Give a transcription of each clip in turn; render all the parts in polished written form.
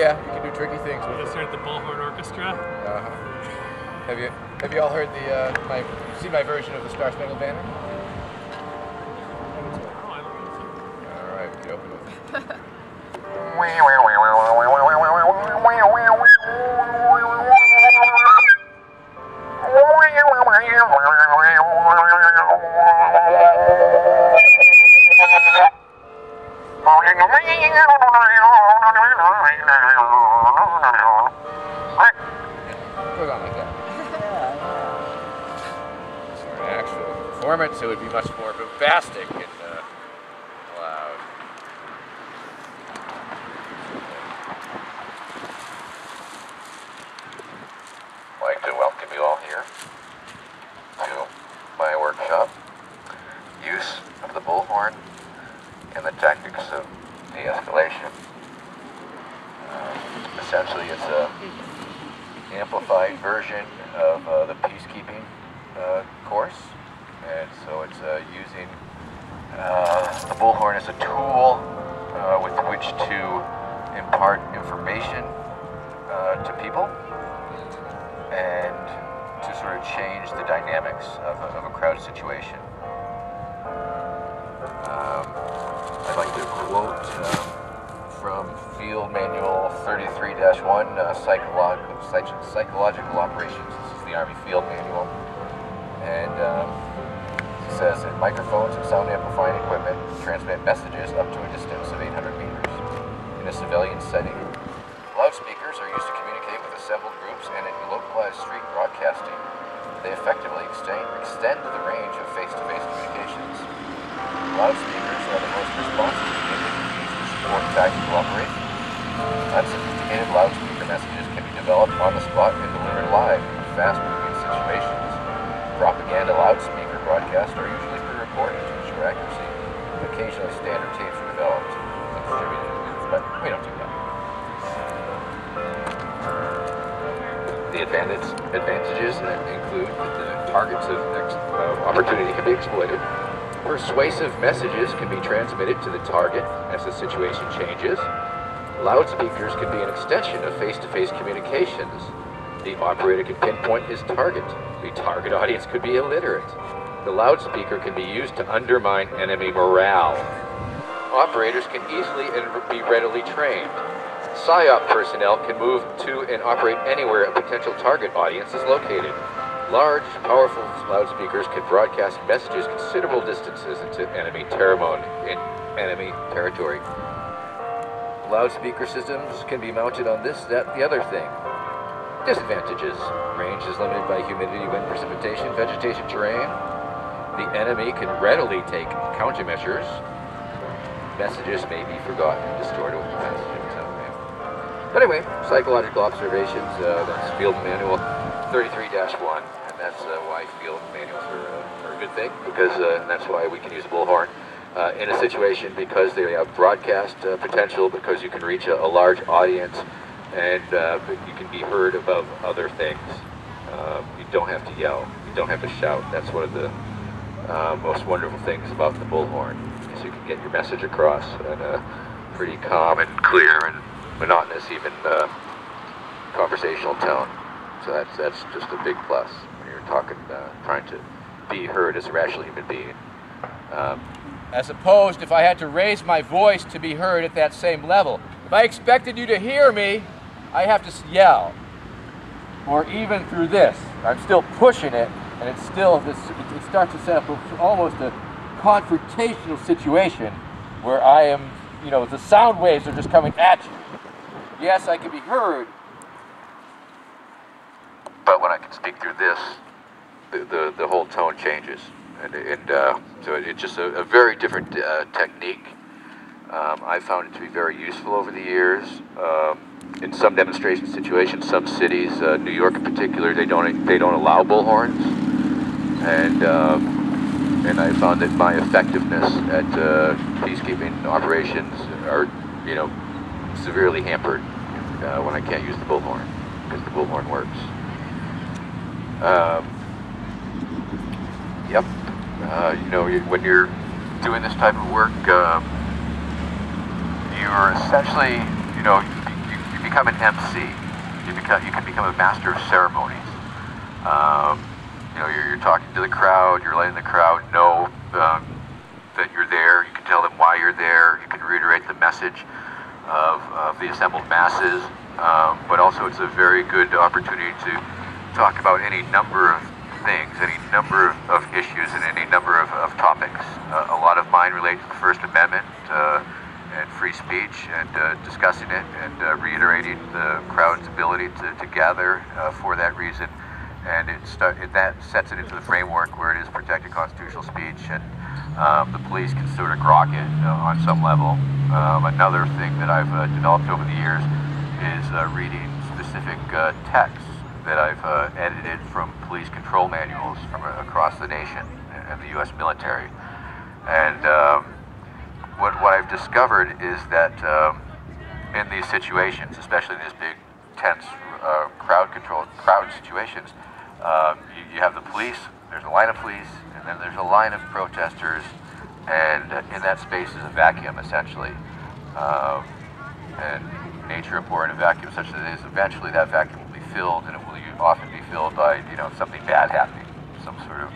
yeah, you can do tricky things with it. Just heard the bullhorn orchestra. Have you all heard the my version of the Star Spangled Banner? Oh, I don't know. All right, we can open with it. Goes on like that. So in actual performance, it would be much more bombastic and loud. I'd like to welcome you all here to my workshop. Use of the bullhorn and the tactics of de-escalation. Essentially, it's a amplified version of the peacekeeping course, and so it's using the bullhorn as a tool with which to impart information to people and to sort of change the dynamics of a crowd situation. I'd like to quote from Field Manual 33-1, Psychological Operations. This is the Army Field Manual. And it says that microphones and sound amplifying equipment transmit messages up to a distance of 800 meters in a civilian setting. Loudspeakers are used to communicate with assembled groups and in localized street broadcasting. They effectively extend the range of face-to-face communications. Loudspeakers are the most responsive unit used to support tactical operations. Unsophisticated loudspeaker messages can be developed on the spot and delivered live in fast-moving situations. Propaganda loudspeaker broadcasts are usually pre-recorded to ensure accuracy. Occasionally, standard tapes are developed and distributed, but we don't do that. The advantages include that the targets of opportunity can be exploited. Persuasive messages can be transmitted to the target as the situation changes. Loudspeakers can be an extension of face-to-face communications. The operator can pinpoint his target. The target audience could be illiterate. The loudspeaker can be used to undermine enemy morale. Operators can easily and be readily trained. PSYOP personnel can move to and operate anywhere a potential target audience is located. Large, powerful loudspeakers can broadcast messages considerable distances into enemy territory. Loudspeaker systems can be mounted on this, that, the other thing. Disadvantages. Range is limited by humidity, wind, precipitation, vegetation, terrain. The enemy can readily take countermeasures. Messages may be forgotten, distorted with messages. But anyway, psychological observations, that's Field Manual 33-1. That's why field manuals are a good thing, because that's why we can use a bullhorn in a situation, because they have broadcast potential, because you can reach a large audience, and you can be heard above other things. You don't have to yell, you don't have to shout. That's one of the most wonderful things about the bullhorn, is you can get your message across in a pretty calm and clear and monotonous, even conversational tone. So that's just a big plus when you're talking, trying to be heard as a rational human being. As opposed, if I had to raise my voice to be heard at that same level. If I expected you to hear me, I have to yell. Or even through this, I'm still pushing it, and it's still this. It starts to set up almost a confrontational situation where I am, the sound waves are just coming at you. Yes, I can be heard. But when I can speak through this, the whole tone changes, and so it's just a very different technique. I found it to be very useful over the years. In some demonstration situations, some cities, New York in particular, they don't allow bullhorns, and I found that my effectiveness at peacekeeping operations are severely hampered when I can't use the bullhorn, because the bullhorn works. Yep. When you're doing this type of work, you're essentially, you become an MC. You can become a master of ceremonies. You know, you're talking to the crowd, you're letting the crowd know that you're there. You can tell them why you're there. You can reiterate the message of the assembled masses. But also it's a very good opportunity to talk about any number of things, any number of issues, and any number of topics. A lot of mine relate to the First Amendment and free speech, and discussing it and reiterating the crowd's ability to gather for that reason. And that sets it into the framework where it is protected constitutional speech, and the police can sort of grok it on some level. Another thing that I've developed over the years is reading specific texts that I've edited from police control manuals from across the nation and the U.S. military. And what I've discovered is that in these situations, especially in these big, tense crowd situations, you have the police, there's a line of police, and then there's a line of protesters, and in that space is a vacuum, essentially. And nature abhorrent a vacuum such that it is eventually that vacuum will be filled, and it will often be filled by, you know, something bad happening, some sort of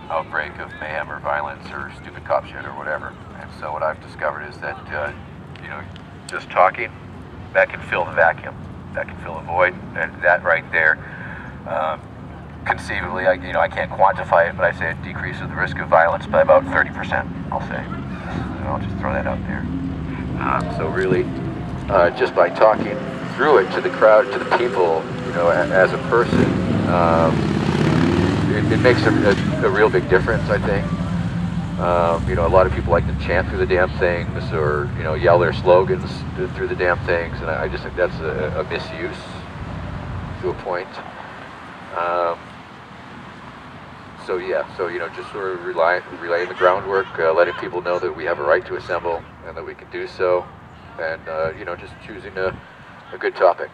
outbreak of mayhem or violence or stupid cop shit or whatever. And so what I've discovered is that, you know, just talking, that can fill the vacuum, that can fill a void, and that right there, conceivably, I can't quantify it, but I say it decreases the risk of violence by about 30%, I'll say. And I'll just throw that out there. So really, just by talking through it to the crowd, to the people, you know, as a person, it makes a real big difference, I think. You know, a lot of people like to chant through the damn things, or, you know, yell their slogans through the damn things, and I just think that's a misuse to a point. So yeah, so, you know, just sort of relaying the groundwork, letting people know that we have a right to assemble and that we can do so, and you know, just choosing a good topic.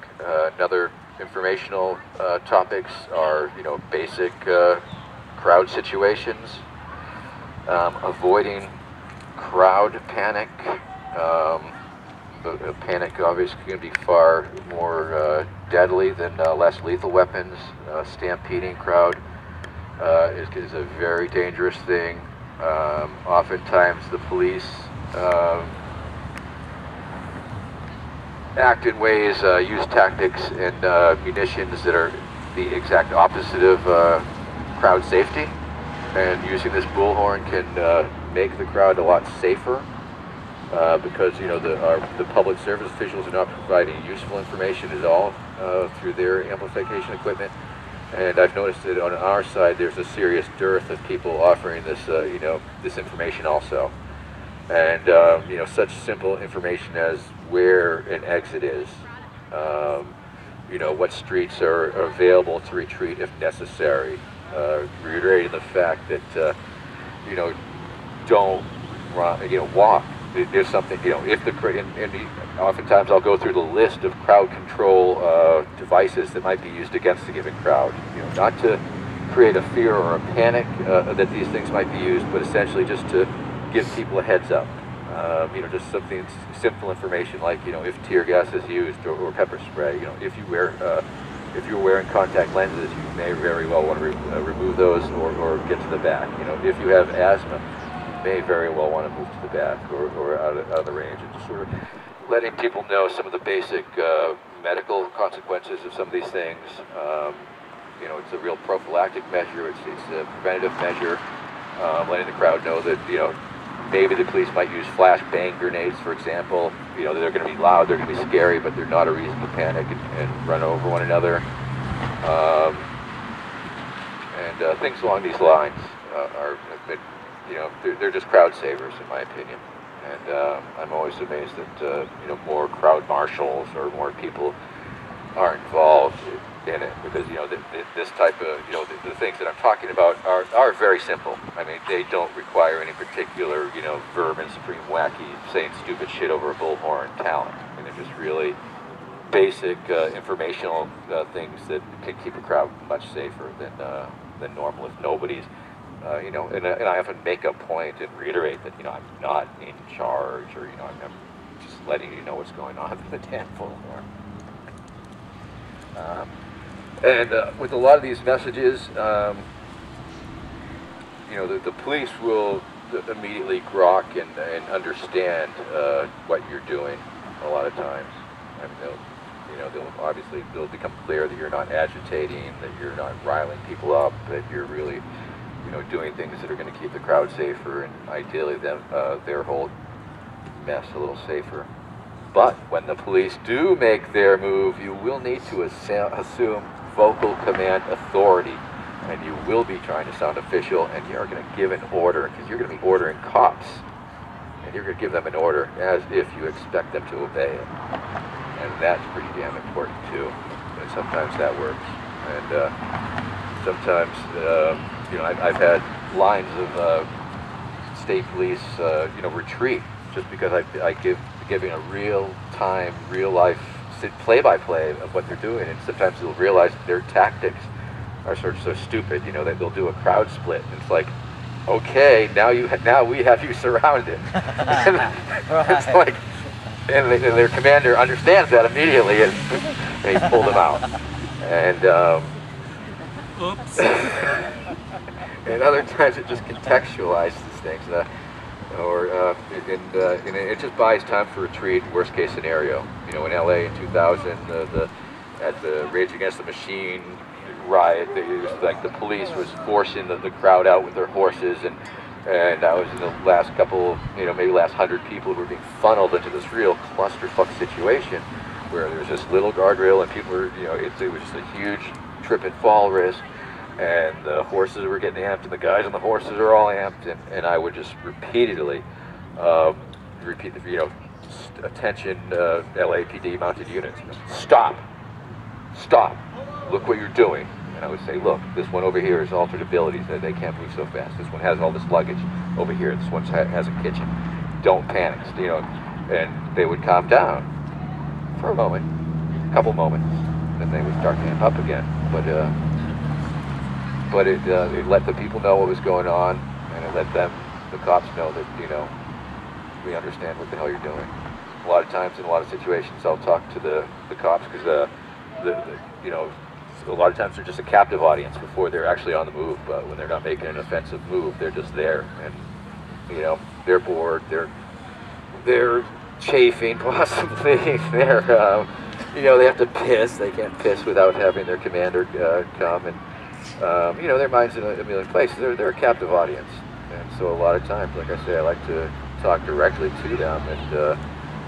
Another informational topics are, you know, basic crowd situations, avoiding crowd panic. The panic obviously can be far more deadly than less lethal weapons. Stampeding crowd is a very dangerous thing. Oftentimes the police act in ways, use tactics and munitions that are the exact opposite of crowd safety. And using this bullhorn can make the crowd a lot safer, because, you know, the public service officials are not providing useful information at all through their amplification equipment. And I've noticed that on our side there's a serious dearth of people offering this, you know, this information also. And, you know, such simple information as where an exit is, you know, what streets are available to retreat if necessary, reiterating the fact that, you know, don't run, you know, walk. There's something, you know, if oftentimes I'll go through the list of crowd control devices that might be used against a given crowd, you know, not to create a fear or a panic that these things might be used, but essentially just to give people a heads up. You know, just something simple information like, you know, if tear gas is used, or pepper spray, you know, if you're wearing contact lenses, you may very well want to remove those or get to the back. You know, if you have asthma, you may very well want to move to the back or out of the range, and just sort of letting people know some of the basic medical consequences of some of these things. You know, it's a real prophylactic measure. It's a preventative measure. Letting the crowd know that, you know, maybe the police might use flash bang grenades, for example. You know, they're going to be loud, they're going to be scary, but they're not a reason to panic and run over one another. And things along these lines have been, you know, they're just crowd savers, in my opinion. And I'm always amazed that, you know, more crowd marshals or more people are involved in it, because, you know, this type of, you know, the things that I'm talking about are very simple. I mean, they don't require any particular, you know, verb and supreme wacky saying stupid shit over a bullhorn talent. I mean, they're just really basic informational things that can keep a crowd much safer than normal if nobody's, you know, and I often make a point and reiterate that, you know, I'm not in charge, or, you know, I'm just letting you know what's going on in the damn floor. And with a lot of these messages, you know, the police will immediately grok and understand what you're doing a lot of times. I mean, they'll become clear that you're not agitating, that you're not riling people up, that you're really, you know, doing things that are going to keep the crowd safer and ideally their whole mess a little safer. But when the police do make their move, you will need to assume vocal command authority, and you will be trying to sound official, and you are going to give an order, because you're going to be ordering cops, and you're going to give them an order as if you expect them to obey it. And that's pretty damn important too. And sometimes that works. And sometimes, you know, I've had lines of state police, you know, retreat just because I giving a real-time, real-life play-by-play of what they're doing, and sometimes they'll realize that their tactics are sort of so stupid, you know, that they'll do a crowd split, and it's like, okay, now we have you surrounded. It's like, and their commander understands that immediately, and they pull them out. And Oops. and other times it just contextualizes things, and it just buys time for retreat. Worst case scenario, you know, in LA in 2000, at the Rage Against the Machine riot, it was like the police was forcing the crowd out with their horses, and I was in the last couple, you know, maybe last 100 people who were being funneled into this real clusterfuck situation where there was this little guardrail and people were, you know, it was just a huge trip and fall risk, and the horses were getting amped and the guys on the horses are all amped, and I would just repeatedly repeat the, you know, attention LAPD mounted units, you know, stop, look what you're doing. And I would say, look, this one over here is altered abilities, that they can't move so fast. This one has all this luggage over here. This one has a kitchen. Don't panic, you know. And they would calm down for a moment, a couple moments, then they would start to amp up again. But it let the people know what was going on, and it let the cops know that, you know, we understand what the hell you're doing. A lot of times, in a lot of situations, I'll talk to the cops because you know, a lot of times they're just a captive audience before they're actually on the move. But when they're not making an offensive move, they're just there, and you know, they're bored, they're chafing possibly, they're you know, they have to piss. They can't piss without having their commander come, and you know, their mind's in a million places. They're a captive audience, and so a lot of times, like I say, I like to talk directly to them and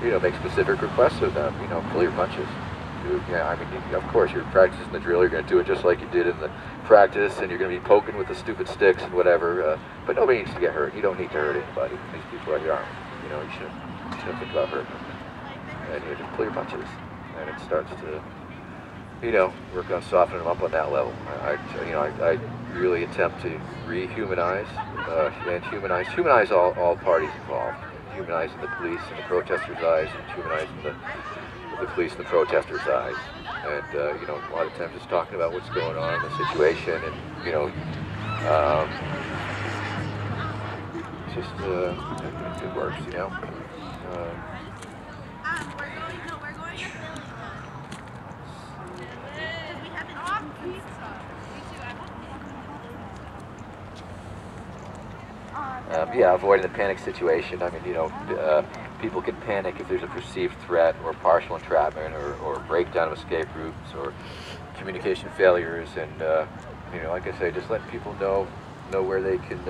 you know, make specific requests of them. You know, pull your punches. Yeah, I mean, of course, you're practicing the drill. You're going to do it just like you did in the practice, and you're going to be poking with the stupid sticks and whatever. But nobody needs to get hurt. You don't need to hurt anybody. These people are your army. You know, you shouldn't think about hurting them. And you just pull your punches, and it starts to, you know, work on softening them up on that level. I really attempt to rehumanize and humanize all parties involved. Humanizing the police and the protesters' eyes, and humanizing the police and the protesters' eyes, and you know, a lot of times just talking about what's going on in the situation, and you know, just it works, you know. Yeah, avoiding the panic situation. I mean, you know, people can panic if there's a perceived threat or partial entrapment or breakdown of escape routes or communication failures, and you know, like I say, just letting people know where they can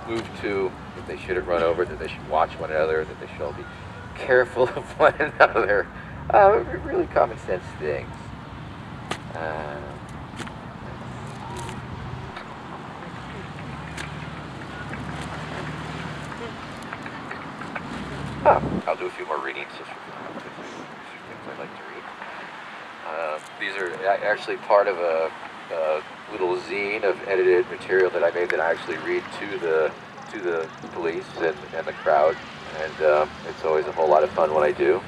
move to, that they shouldn't run over, that they should watch one another, that they should all be careful of one another. Really common sense things. I'll do a few more readings, just things I like to read. These are actually part of a little zine of edited material that I made that I actually read to the police and the crowd, and it's always a whole lot of fun when I do.